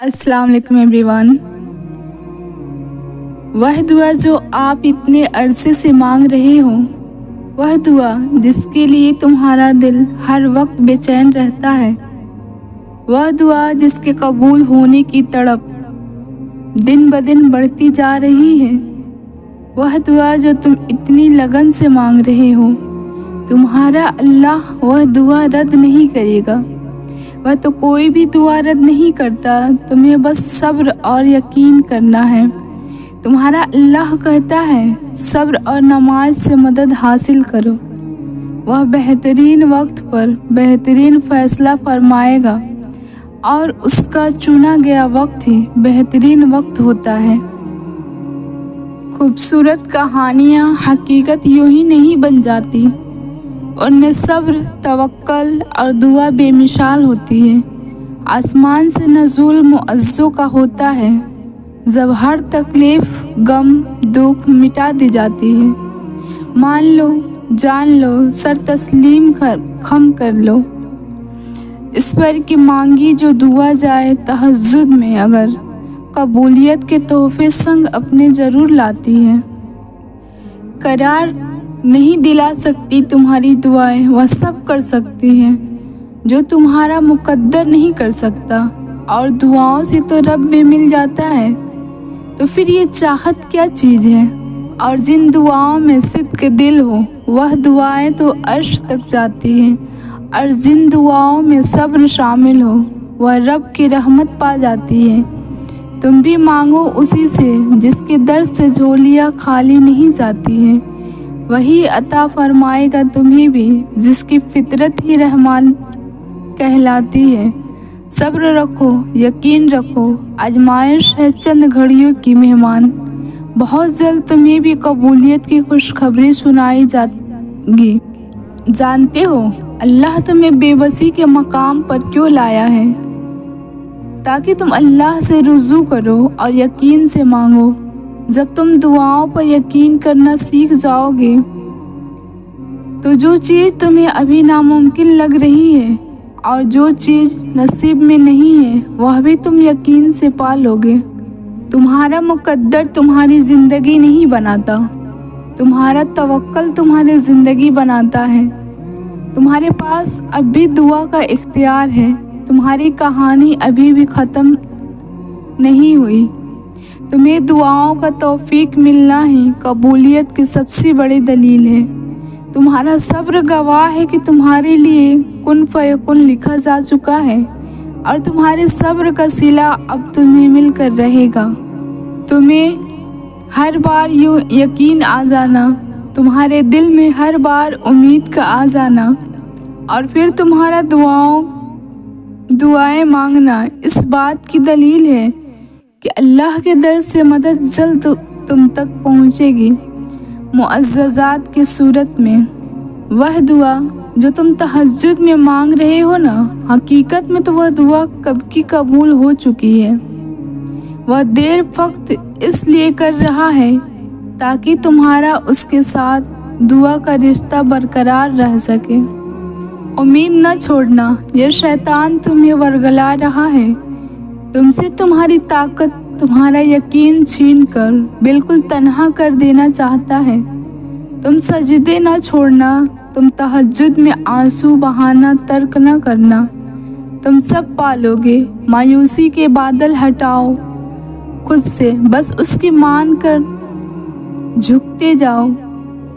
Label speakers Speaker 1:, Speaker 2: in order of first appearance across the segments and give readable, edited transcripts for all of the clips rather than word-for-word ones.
Speaker 1: अस्सलाम वालेकुम एवरीवन। वह दुआ जो आप इतने अरसे से मांग रहे हो, वह दुआ जिसके लिए तुम्हारा दिल हर वक्त बेचैन रहता है, वह दुआ जिसके कबूल होने की तड़प दिन ब दिन बढ़ती जा रही है, वह दुआ जो तुम इतनी लगन से मांग रहे हो, तुम्हारा अल्लाह वह दुआ रद्द नहीं करेगा। वह तो कोई भी दुआ रद्द नहीं करता, तुम्हें बस सब्र और यकीन करना है। तुम्हारा अल्लाह कहता है सब्र और नमाज से मदद हासिल करो, वह बेहतरीन वक्त पर बेहतरीन फैसला फरमाएगा और उसका चुना गया वक्त ही बेहतरीन वक्त होता है। खूबसूरत कहानियाँ हकीकत यूं ही नहीं बन जाती, उनमें सब्र, तवक्कल और दुआ बेमिसाल होती है। आसमान से नज़ूल मुअज़्ज़ों का होता है, जब हर तकलीफ़, गम, दुख मिटा दी जाती है। मान लो, जान लो, सर तस्लीम खम कर लो, इस पर कि मांगी जो दुआ जाए तहज्जुद में, अगर कबूलियत के तोहफे संग अपने ज़रूर लाती है। करार नहीं दिला सकती तुम्हारी दुआएं, वह सब कर सकती हैं जो तुम्हारा मुकद्दर नहीं कर सकता। और दुआओं से तो रब भी मिल जाता है, तो फिर ये चाहत क्या चीज़ है। और जिन दुआओं में सिद्क़ दिल हो, वह दुआएं तो अर्श तक जाती हैं। और जिन दुआओं में सब्र शामिल हो, वह रब की रहमत पा जाती है। तुम भी मांगो उसी से जिसके दर से झोलियाँ खाली नहीं जाती हैं, वही अता फरमाएगा तुम्हें भी, जिसकी फितरत ही रहमान कहलाती है। सब्र रखो, यकीन रखो, आजमाइश है चंद घड़ियों की मेहमान। बहुत जल्द तुम्हें भी कबूलियत की खुशखबरी सुनाई जाएगी। जानते हो अल्लाह तुम्हें बेबसी के मकाम पर क्यों लाया है? ताकि तुम अल्लाह से रुजू करो और यकीन से मांगो। जब तुम दुआओं पर यकीन करना सीख जाओगे, तो जो चीज़ तुम्हें अभी नामुमकिन लग रही है और जो चीज़ नसीब में नहीं है, वह भी तुम यकीन से पा लोगे। तुम्हारा मुकद्दर तुम्हारी ज़िंदगी नहीं बनाता, तुम्हारा तवक्कल तुम्हारी ज़िंदगी बनाता है। तुम्हारे पास अब भी दुआ का इख्तियार है, तुम्हारी कहानी अभी भी ख़त्म नहीं हुई। तुम्हें दुआओं का तौफीक मिलना ही कबूलियत की सबसे बड़ी दलील है। तुम्हारा सब्र गवाह है कि तुम्हारे लिए कुन फयकुन लिखा जा चुका है, और तुम्हारे सब्र का सिला अब तुम्हें मिलकर रहेगा। तुम्हें हर बार यूँ यकीन आ जाना, तुम्हारे दिल में हर बार उम्मीद का आ जाना, और फिर तुम्हारा दुआएं मांगना इस बात की दलील है कि अल्लाह के दर से मदद जल्द तुम तक पहुँचेगी, मुअज़्ज़ज़ात की सूरत में। वह दुआ जो तुम तहज्जुद में मांग रहे हो ना, हकीकत में तो वह दुआ कब की कबूल हो चुकी है। वह देर फक्त इसलिए कर रहा है ताकि तुम्हारा उसके साथ दुआ का रिश्ता बरकरार रह सके। उम्मीद न छोड़ना, यह शैतान तुम्हें वर्गला रहा है। तुमसे तुम्हारी ताकत, तुम्हारा यकीन छीन कर बिल्कुल तन्हा कर देना चाहता है। तुम सजदे न छोड़ना, तुम तहज्जुद में आंसू बहाना तर्क न करना। तुम सब पालोगे। मायूसी के बादल हटाओ खुद से, बस उसकी मान कर झुकते जाओ।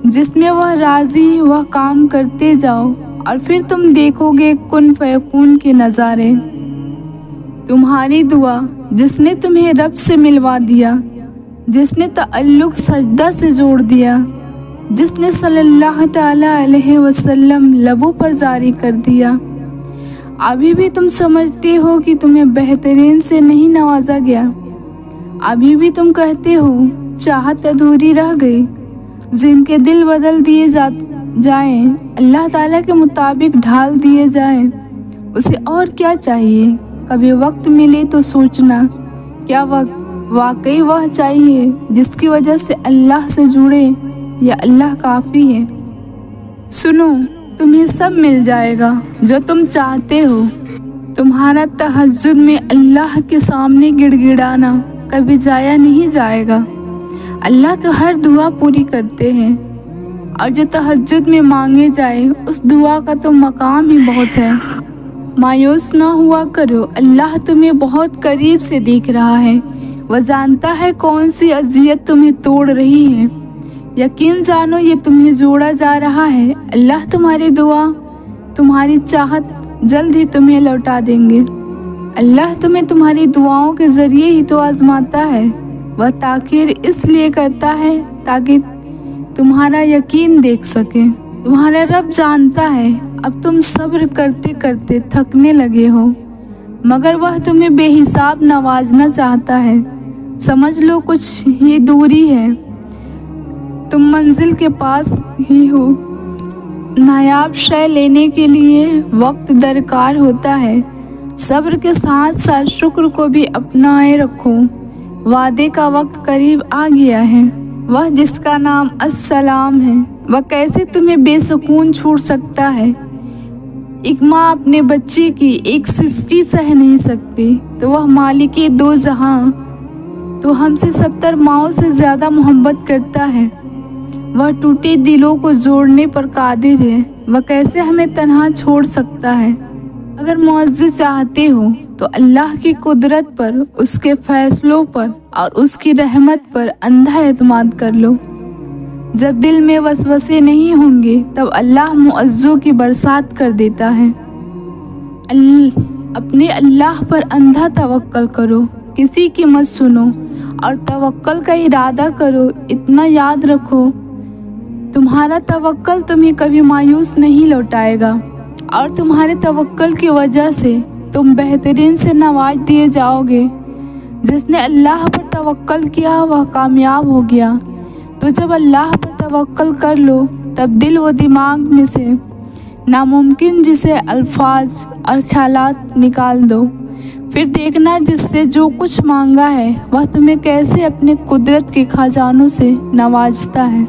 Speaker 1: जिसमें वह राजी, वह काम करते जाओ, और फिर तुम देखोगे कुन फयकून के नज़ारे। तुम्हारी दुआ जिसने तुम्हें रब से मिलवा दिया, जिसने तअल्लुक़ सजदा से जोड़ दिया, जिसने सल्लल्लाहु तआला अलैहि वसल्लम लबों पर जारी कर दिया, अभी भी तुम समझते हो कि तुम्हें बेहतरीन से नहीं नवाजा गया। अभी भी तुम कहते हो चाहत अधूरी रह गई। जिनके दिल बदल दिए जाएं, अल्लाह ताला के मुताबिक ढाल दिए जाएं, उसे और क्या चाहिए। कभी वक्त मिले तो सोचना, क्या वाकई वह चाहिए जिसकी वजह से अल्लाह से जुड़े, या अल्लाह काफ़ी है। सुनो, तुम्हें सब मिल जाएगा जो तुम चाहते हो। तुम्हारा तहज्जुद में अल्लाह के सामने गिड़गिड़ाना कभी जाया नहीं जाएगा। अल्लाह तो हर दुआ पूरी करते हैं और जो तहज्जुद में मांगे जाए उस दुआ का तो मकाम ही बहुत है। मायूस ना हुआ करो, अल्लाह तुम्हें बहुत करीब से देख रहा है। वह जानता है कौन सी अजियत तुम्हें तोड़ रही है। यकीन जानो ये तुम्हें जोड़ा जा रहा है। अल्लाह तुम्हारी दुआ, तुम्हारी चाहत जल्द ही तुम्हें लौटा देंगे। अल्लाह तुम्हें तुम्हारी दुआओं के ज़रिए ही तो आजमाता है। वह ताख़ीर इसलिए करता है ताकि तुम्हारा यकीन देख सके। तुम्हारा रब जानता है अब तुम सब्र करते करते थकने लगे हो, मगर वह तुम्हें बेहिसाब नवाजना चाहता है। समझ लो कुछ ही दूरी है, तुम मंजिल के पास ही हो। नायाब शय लेने के लिए वक्त दरकार होता है। सब्र के साथ साथ शुक्र को भी अपनाए रखो। वादे का वक्त करीब आ गया है। वह जिसका नाम अस्सलाम है, वह कैसे तुम्हें बेसुकून छोड़ सकता है। एक माँ अपने बच्चे की एक सिसकी सह नहीं सकती, तो वह मालिके दो जहां तो हमसे 70 माओं से ज़्यादा मोहब्बत करता है। वह टूटे दिलों को जोड़ने पर कादिर है। वह कैसे हमें तन्हा छोड़ सकता है। अगर मुअज़्ज़िज़ चाहते हो तो अल्लाह की कुदरत पर, उसके फैसलों पर और उसकी रहमत पर अंधा एतमाद कर लो। जब दिल में वसवसे नहीं होंगे तब अल्लाह मुअज़्ज़ों की बरसात कर देता है। अपने अल्लाह पर अंधा तवक्कल करो, किसी की मत सुनो और तवक्कल का इरादा करो। इतना याद रखो, तुम्हारा तवक्कल तुम्हें कभी मायूस नहीं लौटाएगा और तुम्हारे तवक्कल की वजह से तुम बेहतरीन से नवाज दिए जाओगे। जिसने अल्लाह पर तवक्कल किया वह कामयाब हो गया। तो जब अल्लाह पर तवक्कल कर लो तब दिल व दिमाग में से नामुमकिन जिसे अल्फाज और ख्यालात निकाल दो। फिर देखना जिससे जो कुछ मांगा है वह तुम्हें कैसे अपने कुदरत के खजानों से नवाजता है।